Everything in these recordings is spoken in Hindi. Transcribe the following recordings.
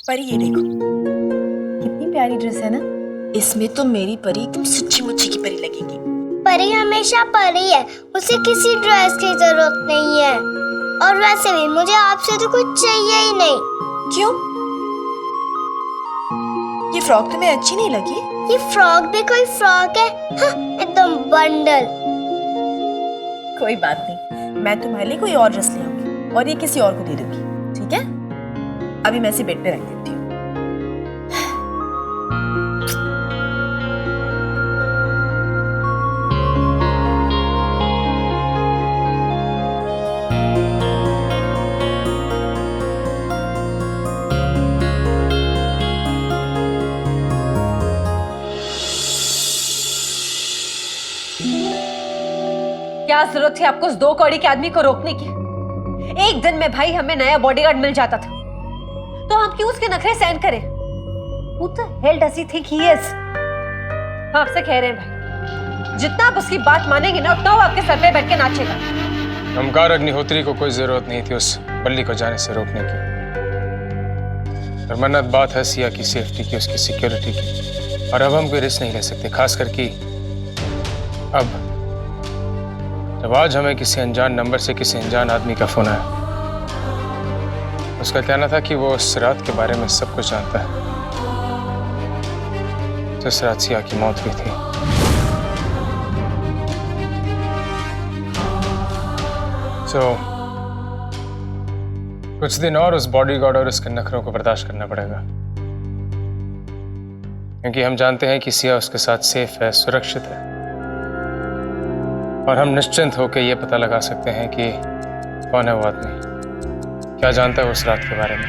परी ये देखो, कितनी प्यारी ड्रेस है ना। इसमें तो मेरी परी एकदम सच्ची मुच्ची की परी लगेगी। परी हमेशा परी है, उसे किसी ड्रेस की जरूरत नहीं है। और वैसे भी मुझे आपसे तो कुछ चाहिए ही नहीं। क्यों? ये फ्रॉक तुम्हें अच्छी नहीं लगी? ये फ्रॉक भी कोई फ्रॉक है? हाँ, एकदम बंडल। कोई बात नहीं, मैं तुम्हारे लिए कोई और ड्रेस ले आऊंगी और ये किसी और को दे दूंगी, ठीक है? अभी मैं इसे बेड पे रख देती हूँ। क्या जरूरत थी आपको उस 2 कौड़ी के आदमी को रोकने की? एक दिन में भाई हमें नया बॉडीगार्ड मिल जाता था, तो हम क्यों उसके नखरे सहन करें? Who the hell does he think he is? हम आपसे कह रहे हैं भाई, जितना आप उसकी बात मानेंगे ना, उतना वो आपके सर पे बैठ के नाचेगा। ओमकार अग्निहोत्री को कोई जरूरत नहीं थी उस बल्ली को जाने से रोकने की। और मन्नत बात है सिया की सेफ्टी की, उसकी सिक्योरिटी की, और अब हम कोई रिस्क नहीं ले सकते, खास करके अब जब आज हमें किसी अनजान नंबर से किसी अनजान आदमी का फोन आया। उसका कहना था कि वो उस रात के बारे में सब कुछ जानता है, जिस रात सिया की मौत हुई थी। कुछ दिन और उस बॉडीगार्ड और उसके नखरों को बर्दाश्त करना पड़ेगा, क्योंकि हम जानते हैं कि सिया उसके साथ सेफ है, सुरक्षित है, और हम निश्चिंत होकर यह पता लगा सकते हैं कि कौन है वो आदमी, क्या जानता है उस रात के बारे में,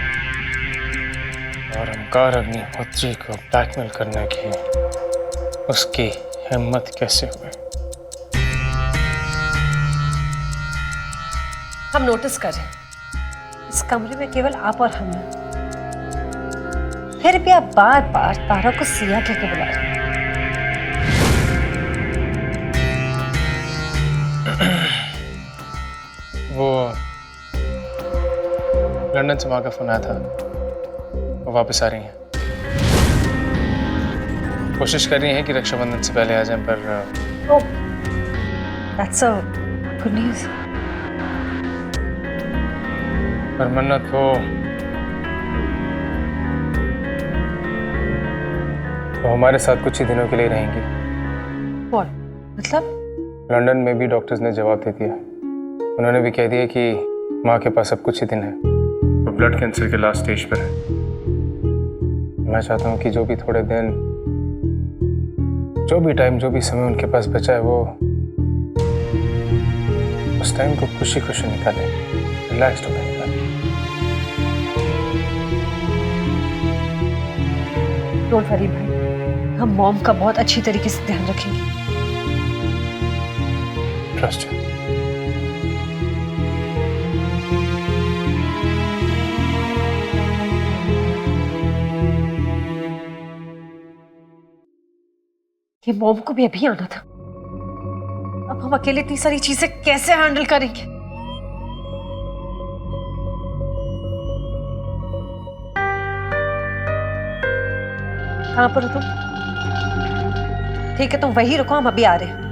और ओमकार अग्निहोत्री को ब्लैकमेल करने की उसकी हिम्मत कैसे हुई। हम नोटिस कर रहे हैं, इस कमरे में केवल आप और हम हैं, फिर भी आप बार बार तारा को सिया कह के बुला रहे हैं। वो लंदन से वहां का फोन आया था, वो वापस आ रही हैं, कोशिश कर रही हैं कि रक्षाबंधन से पहले आ जाएं, पर Oh, that's a good news. पर मन्नत वो हमारे साथ कुछ ही दिनों के लिए रहेंगी। What? मतलब? लंदन में भी डॉक्टर्स ने जवाब दे दिया, उन्होंने भी कह दिया कि माँ के पास अब कुछ ही दिन है, वो ब्लड कैंसर के लास्ट स्टेज पर है। मैं चाहता हूँ कि जो भी थोड़े दिन, जो भी टाइम, जो भी समय उनके पास बचा है, वो उस टाइम को खुशी खुशी निकाले, रिलैक्स्ड होकर निकाले। डोंट वरी भाई, हम मॉम का बहुत अच्छी तरीके से ध्यान रखेंगे। Trust you. ये मॉम को भी अभी आना था, अब हम अकेले इतनी सारी चीजें कैसे हैंडल करेंगे? कहां पर हो तुम? ठीक है, तुम वहीं रुको, हम अभी आ रहे हैं।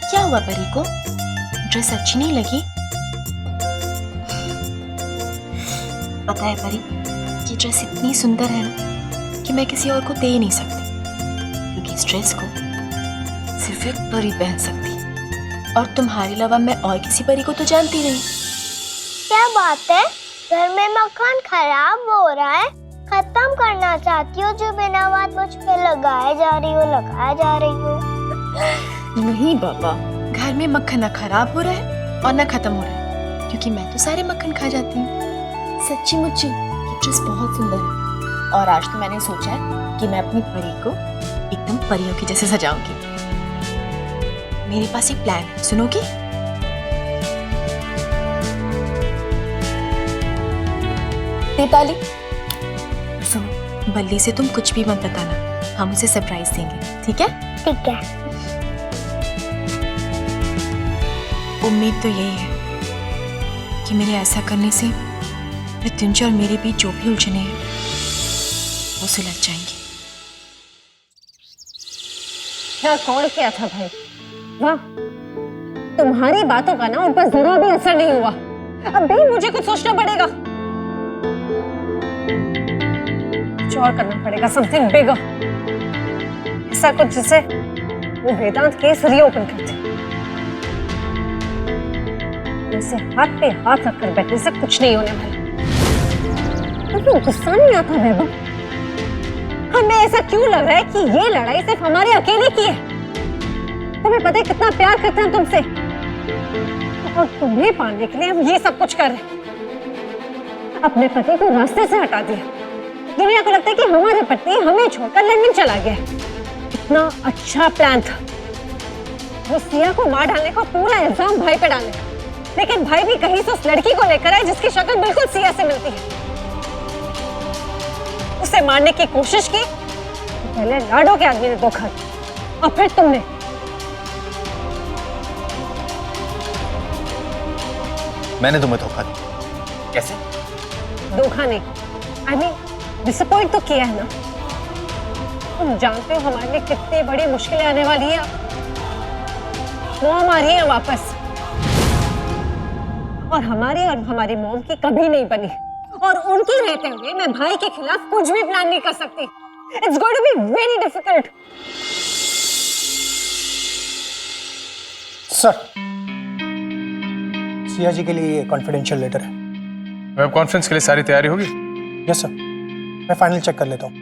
क्या हुआ परी को? ड्रेस अच्छी नहीं लगी? पता है परी, ये ड्रेस इतनी सुंदर है ना कि मैं किसी और को दे ही नहीं सकती, क्योंकि इस ड्रेस को सिर्फ एक परी पहन सकती है, और तुम्हारे अलावा मैं और किसी परी को तो जानती नहीं। क्या बात है? घर में मक्खन खराब हो रहा है, खत्म करना चाहती हो? जो बिना बात मुझ पे लगाए जा रही हो। नहीं बाबा, घर में मक्खन ना खराब हो रहा है और ना खत्म हो रहा है, क्योंकि मैं तो सारे मक्खन खा जाती हूँ। सच्ची मुच्ची ये ड्रेस बहुत सुंदर है और आज तो मैंने सोचा है कि मैं अपनी परी को एकदम परियों की जैसे सजाऊंगी। मेरे पास एक प्लान है, सुनोगी? ताली सुनो, बल्ली से तुम कुछ भी मत बताना, हम उसे सरप्राइज देंगे, ठीक है? ठीक है। उम्मीद तो यही है कि मेरे ऐसा करने से मृत्युंजय और मेरे बीच जो भी उलझने हैं वो सुलझ जाएंगी। क्या कौन किया था भाई? वाह, तुम्हारी बातों का ना उन पर जरा भी असर नहीं हुआ। अब भी मुझे कुछ सोचना पड़ेगा, कुछ और करना पड़ेगा, समथिंग बिगर, ऐसा कुछ जिससे वो वेदांत केस रीओपन करते। जैसे हाथ पे हाथ रखकर बैठने से कुछ नहीं होने वाला। तो गुस्सा नहीं आता वैभव? हमें ऐसा क्यों लग रहा है कि ये लड़ाई सिर्फ हमारे अकेले की है? तुम्हें पता है कितना प्यार करते हैं तुमसे, और तुम्हें पाने के लिए हम ये सब कुछ कर रहे हैं। अपने पति को रास्ते से हटा दिया, दुनिया को लगता है कि हमारे पति हमें छोड़कर लंदन चला गया। कितना अच्छा प्लान था, वो सिया को मार डालने का पूरा इल्जाम भाई पे डालने का, लेकिन भाई भी कहीं से उस लड़की को लेकर आए जिसकी शक्ल बिल्कुल सिया से मिलती है। उसे मारने की कोशिश की, पहले लाडो के आदमी ने धोखा दिया और फिर तुमने। मैंने तुम्हें धोखा दिया? कैसे? धोखा नहीं, आई मीन डिसअपॉइंट तो किया है ना। तुम जानते हो हमारे लिए कितनी बड़ी मुश्किलें आने वाली है। मॉम आ रही है वापस, और हमारी और हमारी मॉम की कभी नहीं बनी, और उनके रहते हुए मैं भाई के खिलाफ कुछ भी प्लान नहीं कर सकती। It's going to be very difficult. Sir, Siya ji के लिए ये कॉन्फिडेंशियल लेटर है। वेब कॉन्फ्रेंस के लिए सारी तैयारी होगी? यस सर, मैं फाइनल चेक कर लेता हूँ।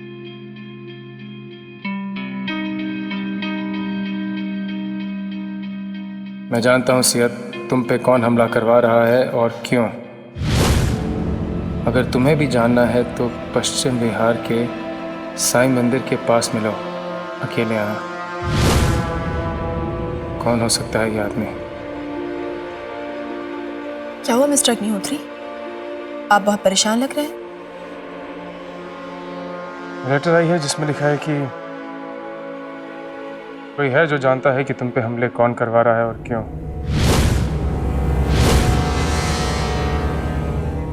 मैं जानता हूँ सिया, तुम पे कौन हमला करवा रहा है और क्यों। अगर तुम्हें भी जानना है तो पश्चिम बिहार के साईं मंदिर के पास मिलो, अकेले आना। कौन हो सकता है ये आदमी? क्या हुआ मिस्टर अग्निहोत्री, आप बहुत परेशान लग रहे हैं। लेटर आई है जिसमें लिखा है कि कोई है जो जानता है कि तुम पे हमले कौन करवा रहा है और क्यों,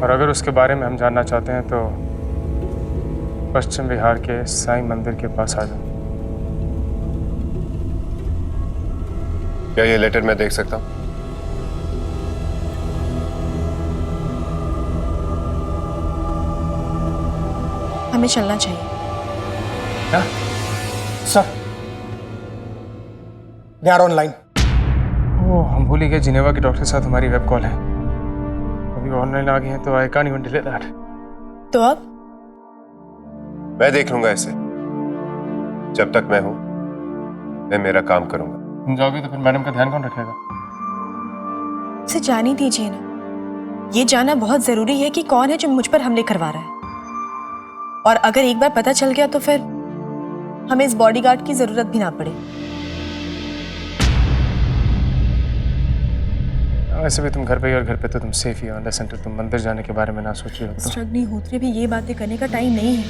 और अगर उसके बारे में हम जानना चाहते हैं तो पश्चिम बिहार के साईं मंदिर के पास आ जाओ। क्या ये लेटर मैं देख सकता हूँ? हमें चलना चाहिए। क्या? Sir, they are online. Oh, हम भूल ही गए जिनेवा के डॉक्टर के साथ हमारी वेब कॉल है। अभी ऑनलाइन आ गए हैं तो I can't even delay that. तो अब मैं देख लूंगा इसे। जब तक मैं हूं मैं मेरा काम करूंगा। तुम जाओगे तो फिर मैडम का ध्यान कौन रखेगा? उसे जान ही दीजिए ना। ये जानना बहुत जरूरी है कि कौन है जो मुझ पर हमले करवा रहा है, और अगर एक बार पता चल गया तो फिर हमें इस बॉडीगार्ड की जरूरत भी ना पड़े। वैसे भी तुम घर पे ही, और घर पे तो तुम सेफ ही हो, अनलेस अंटिल तुम मंदिर जाने के बारे में ना सोच रही हो तो। मिस्टर अग्निहोत्री भी ये बातें करने का टाइम नहीं है,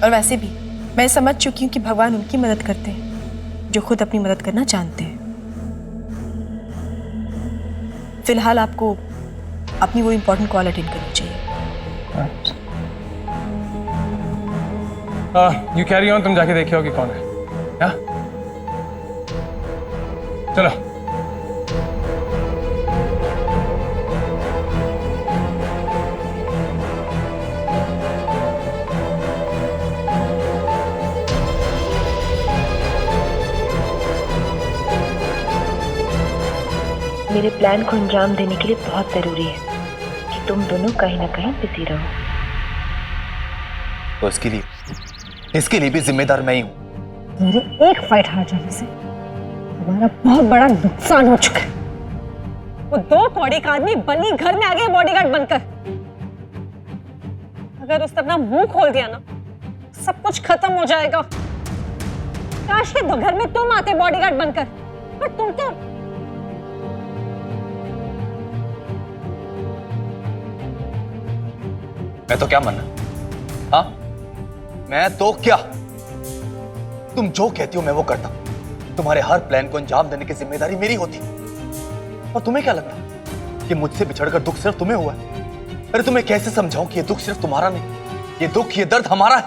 और वैसे भी मैं समझ चुकी हूँ कि भगवान उनकी मदद करते हैं जो खुद अपनी मदद करना जानते हैं। फिलहाल आपको अपनी वो इम्पोर्टेंट कॉल अटेंड करनी चाहिए। यू कैरी ऑन, तुम जाके देखे हो कि कौन है। या? चलो। मेरे प्लान को अंजाम देने के लिए बहुत जरूरी है कि तुम दोनों कहीं ना कहीं बिजी रहो। तो इसके लिए भी जिम्मेदार मैं ही हूं। मेरे एक फाइट हार जाने से हमारा बहुत बड़ा नुकसान हो चुका है। वो 2 कौड़ी का आदमी बनी घर में आ गया बॉडीगार्ड बनकर। अगर उसने अपना मुंह खोल दिया ना, सब कुछ खत्म हो जाएगा। काश के घर में तुम आते बॉडीगार्ड बनकर, पर तुम तो मैं तो क्या मानना? हाँ, मैं तो क्या? तुम जो कहती हो मैं वो करता हूं। तुम्हारे हर प्लान को अंजाम देने की जिम्मेदारी मेरी होती। और तुम्हें क्या लगता कि मुझसे बिछड़कर दुख सिर्फ तुम्हें हुआ है? अरे तुम्हें कैसे समझाऊं कि ये दुख सिर्फ तुम्हारा नहीं, ये दुख, ये दर्द हमारा है।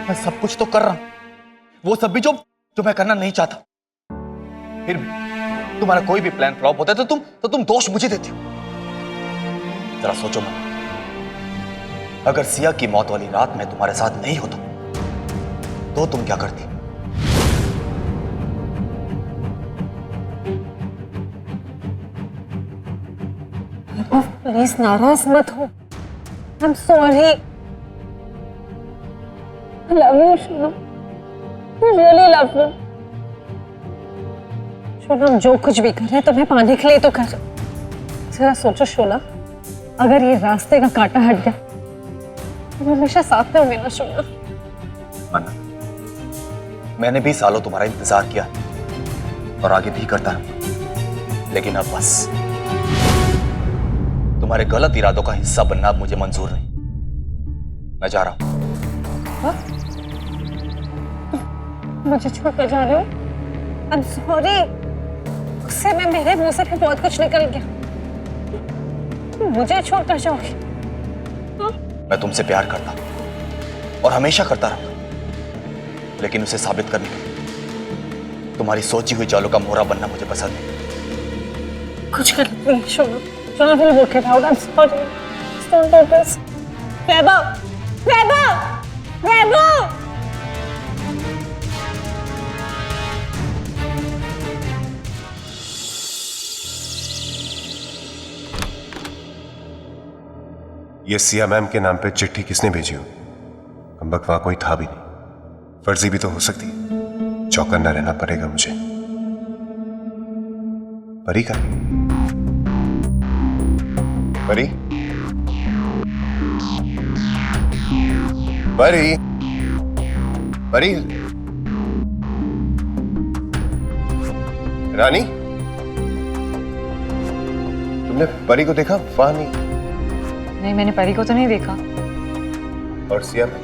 मैं सब कुछ तो कर रहा हूं, वो सब भी जो मैं करना नहीं चाहता। फिर भी तुम्हारा कोई भी प्लान फ्लॉप होता है तो तुम दोष मुझे देती हो। जरा सोचो मन, अगर सिया की मौत वाली रात में तुम्हारे साथ नहीं होता तो तुम क्या करती? प्लीज नाराज मत हो। I am sorry. Love you Shonam, really love you. Shonam जो कुछ भी कर रहे हैं तुम्हें पाने के लिए तो कर। जरा सोचो शोनम, अगर ये रास्ते का कांटा हट गया तो हमेशा साथ में होंगे ना शोनम। मन्ना, मैंने भी सालों तुम्हारा इंतजार किया और आगे भी करता रहूंगा, लेकिन अब बस तुम्हारे गलत इरादों का हिस्सा बनना अब मुझे मंजूर नहीं। मैं जा रहा हूं। मुझे छोड़कर जा रहे हो? I am sorry. उससे में मेरे मुंह से भी बहुत कुछ निकल गया। मुझे छोड़कर जाओगे? मैं तुमसे प्यार करता हूं और हमेशा करता रहूंगा, लेकिन उसे साबित करने के लिए तुम्हारी सोची हुई चालों का मोहरा बनना मुझे पसंद नहीं। कुछ गलत नहीं शोनम। I will work it out. I'm sorry. Don't do this. Vaibhav! Vaibhav! Vaibhav! ये सिया मैम के नाम पे चिट्ठी किसने भेजी हो? अम्बक वहां कोई था भी नहीं। फर्जी भी तो हो सकती है। चौकन्ना रहना पड़ेगा मुझे। परी का? परी? परी? परी? रानी? तुमने परी को देखा? वहां नहीं। नहीं, मैंने परी को तो नहीं देखा। और सिया में?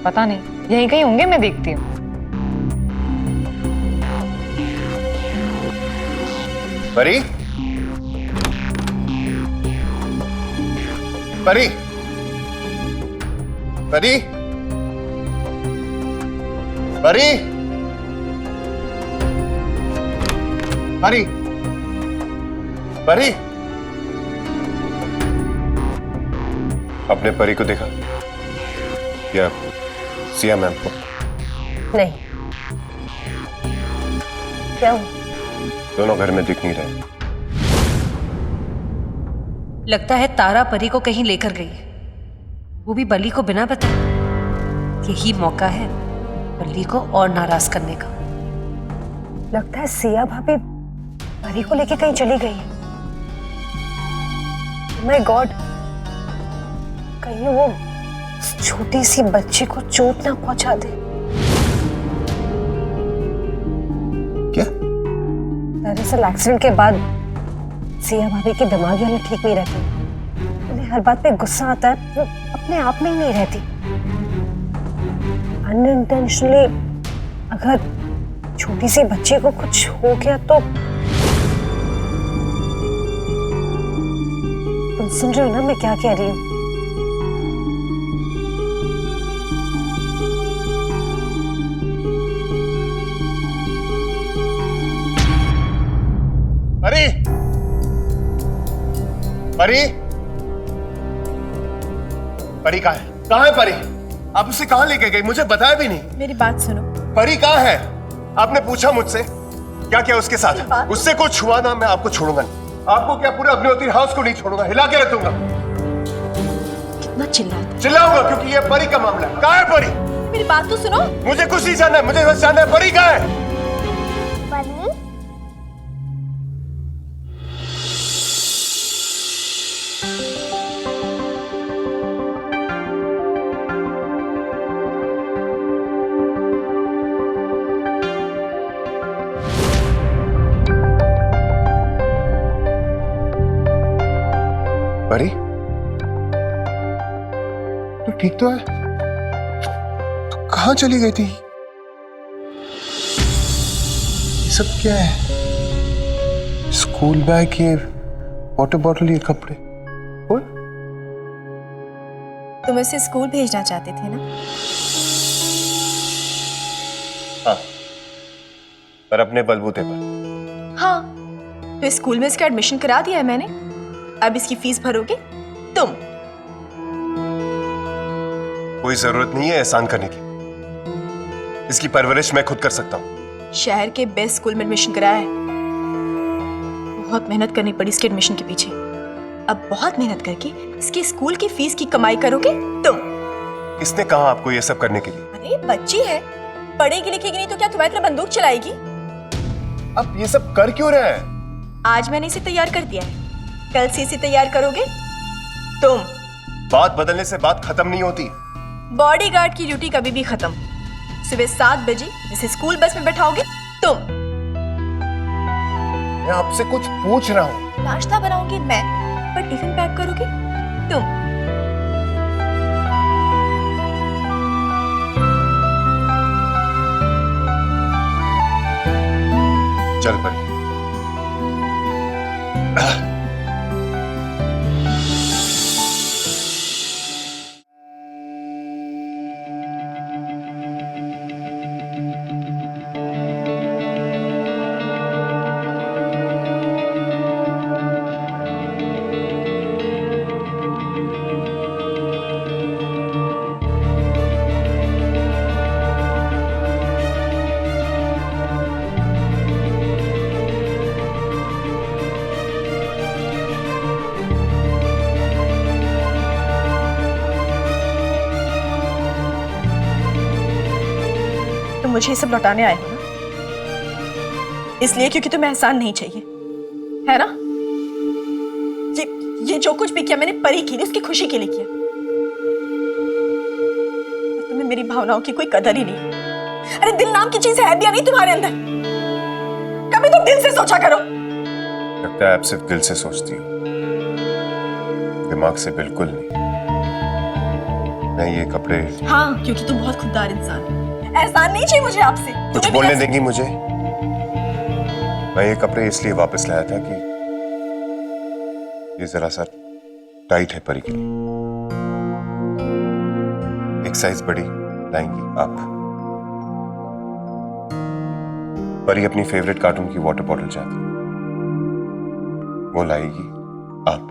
पता नहीं, यहीं कहीं होंगे, मैं देखती हूँ। परी? परी? परी? परी? परी? परी? आपने परी को देखा या सिया मैम को? नहीं। क्या हुआ? दोनों घर में दिख नहीं रहे। लगता है तारा परी को कहीं लेकर गई, वो भी बल्ली को बिना बताए। यही मौका है बल्ली को और नाराज करने का। लगता है सिया भाभी परी को लेके कहीं चली गई है। माय गॉड, कहीं वो उस छोटी सी बच्ची को चोट ना पहुंचा दे। क्या? दरअसल एक्सीडेंट के बाद सिया भाभी की दिमागी हालत ठीक नहीं रहती। उन्हें हर बात पे गुस्सा आता है, वो अपने आप में ही नहीं रहती। अनइंटेंशनली अगर छोटी सी बच्ची को कुछ हो गया तो तुम सुन रहे हो ना मैं क्या कह रही हूँ? परी? परी? परी कहाँ है? कहाँ है परी? आप उसे कहाँ लेके गई? मुझे बताया भी नहीं। मेरी बात सुनो। परी कहाँ है? आपने पूछा मुझसे? क्या क्या उसके साथ? उससे कुछ हुआ ना, मैं आपको छोड़ूंगा नहीं। आपको क्या, पूरे अग्निहोत्री हाउस को नहीं छोड़ूंगा, हिला के रख दूंगा। कितना चिल्लाते? चिल्लाऊंगा क्योंकि ये परी का मामला है। कहाँ है परी? मेरी बात तो सुनो। मुझे कुछ नहीं जानना है, मुझे बस जानना है परी कहाँ है। परी? परी, तू ठीक तो है? तू कहाँ चली गई थी? ये सब क्या है? स्कूल बैग, ये वाटर बॉटल, ये कपड़े। और तुम उसे स्कूल भेजना चाहते थे ना? हाँ, पर अपने बलबूते पर। हाँ, तो इस स्कूल में इसका एडमिशन करा दिया है मैंने। अब इसकी फीस भरोगे तुम। कोई जरूरत नहीं है एहसान करने की। इसकी परवरिश मैं खुद कर सकता हूँ। शहर के बेस्ट स्कूल में एडमिशन कराया है। बहुत मेहनत करनी पड़ी इसके एडमिशन के पीछे। अब बहुत मेहनत करके इसके स्कूल की फीस की कमाई करोगे तुम। इसने कहा आपको ये सब करने के लिए? अरे बच्ची है, पढ़ेगी लिखेगी नहीं तो क्या तुम्हारी तरह बंदूक चलाएगी? अब ये सब कर क्यों रहे हैं? आज मैंने इसे तैयार कर दिया है, कल से इसे तैयार करोगे तुम। बात बदलने से बात खत्म नहीं होती। बॉडीगार्ड की ड्यूटी कभी भी खत्म। सुबह 7 बजे इसे स्कूल बस में बैठाओगे तुम। मैं आपसे कुछ पूछ रहा हूँ। नाश्ता बनाओगी मैं, पर टिफिन पैक करोगे तुम। चल परी। मुझे ये सब लौटाने आए हो ना, इसलिए क्योंकि तुम्हें एहसान नहीं चाहिए, है ना? ये जो कुछ भी किया मैंने परी के लिए, उसकी खुशी के लिए किया। तुम्हें मेरी भावनाओं की कोई कदर ही नहीं। अरे दिल नाम की चीज है भी या नहीं तुम्हारे अंदर? कभी तुम दिल से सोचा करो। लगता है आप सिर्फ दिल से सोचती हो, दिमाग से बिल्कुल नहीं। मैं ये कपड़े। हाँ, क्योंकि तुम बहुत खुददार इंसान हो। एहसान नहीं चाहिए मुझे आपसे। कुछ बोलने देंगी मुझे? मैं ये कपड़े इसलिए वापस लाया था कि ये जरा सा टाइट है परी के लिए। एक साइज बड़ी लाएंगी आप? परी अपनी फेवरेट कार्टून की वाटर बॉटल चाहती है, वो लाएगी आप।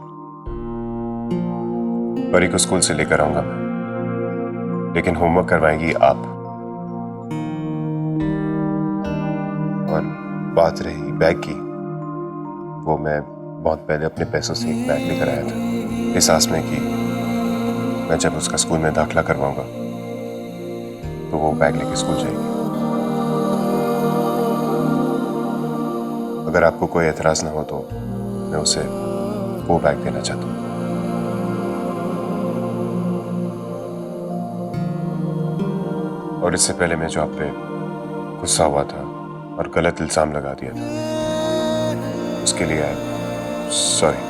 परी को स्कूल से लेकर आऊंगा मैं, लेकिन होमवर्क करवाएंगी आप। और बात रही बैग की, वो मैं बहुत पहले अपने पैसों से एक बैग लेकर आया था, इस आस में कि मैं जब उसका स्कूल में दाखिला करवाऊंगा तो वो बैग लेके स्कूल जाएगी। अगर आपको कोई एतराज ना हो तो मैं उसे वो बैग देना चाहता हूँ। और इससे पहले मैं जो आप पे गुस्सा हुआ था और गलत इल्जाम लगा दिया था, उसके लिए सॉरी।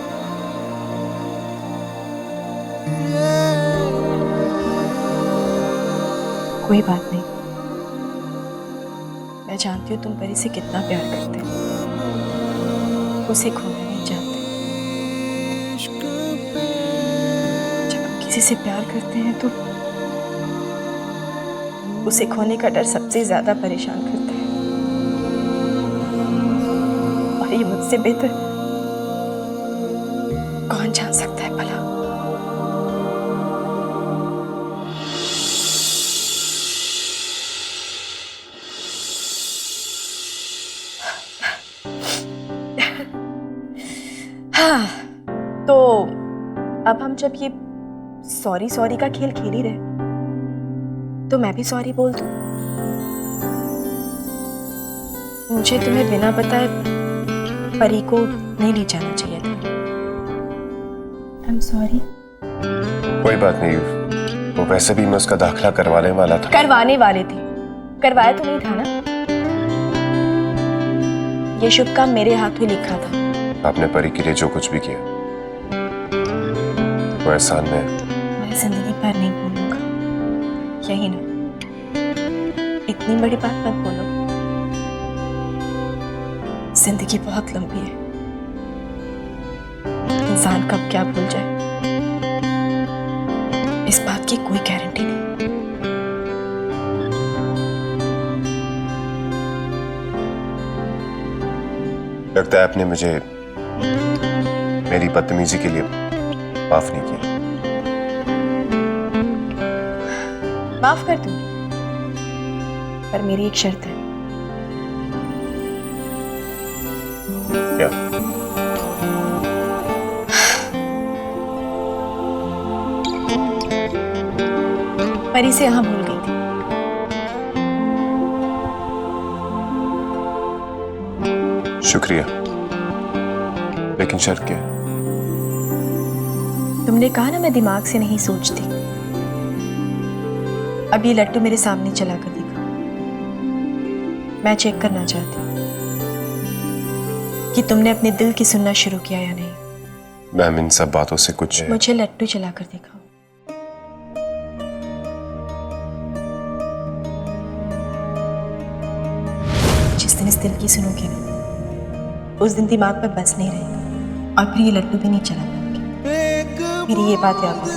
कोई बात नहीं, मैं जानती हूँ तुम परी से कितना प्यार करते हो, उसे खोना नहीं चाहते। जब हम किसी से प्यार करते हैं तो उसे खोने का डर सबसे ज्यादा परेशान करता है, और ये मुझसे बेहतर कौन जान सकता है भला। हाँ, तो अब हम जब ये सॉरी सॉरी का खेल खेल ही रहे, तो मैं भी सॉरी बोल दूं। मुझे तुम्हें बिना बताए परी को नहीं ले जाना चाहिए था। I'm sorry। कोई बात नहीं, वो वैसे भी मैं उसका दाखिला करवाने वाला था। करवाने वाले थे, करवाया तो नहीं था ना। ये शुभ काम मेरे हाथों लिखा था। आपने परी के लिए जो कुछ भी किया वो एहसान में मैं जिंदगी भर नहीं भूलूंगा, यही ना? इतनी बड़ी बात मत बोलो। जिंदगी बहुत लंबी है, इंसान कब क्या भूल जाए इस बात की कोई गारंटी नहीं। लगता है आपने मुझे मेरी बदतमीजी के लिए माफ नहीं किया। माफ कर दूंगी, पर मेरी एक शर्त है। क्या? परी से यहाँ भूल गई थी। शुक्रिया, लेकिन शर्त क्या है? तुमने कहा ना मैं दिमाग से नहीं सोचती। अब ये लट्टू मेरे सामने चला कर दिखा। मैं चेक करना चाहती हूँ कि तुमने अपने दिल की सुनना शुरू किया या नहीं। मैम, इन सब बातों से कुछ मुझे लट्टू चला कर दिखाओ। जिस दिन इस दिल की सुनोगे ना, उस दिन दिमाग पर बस नहीं रहेगा और फिर ये लट्टू भी नहीं चला पाओगे। मेरी ये बात याद रखो।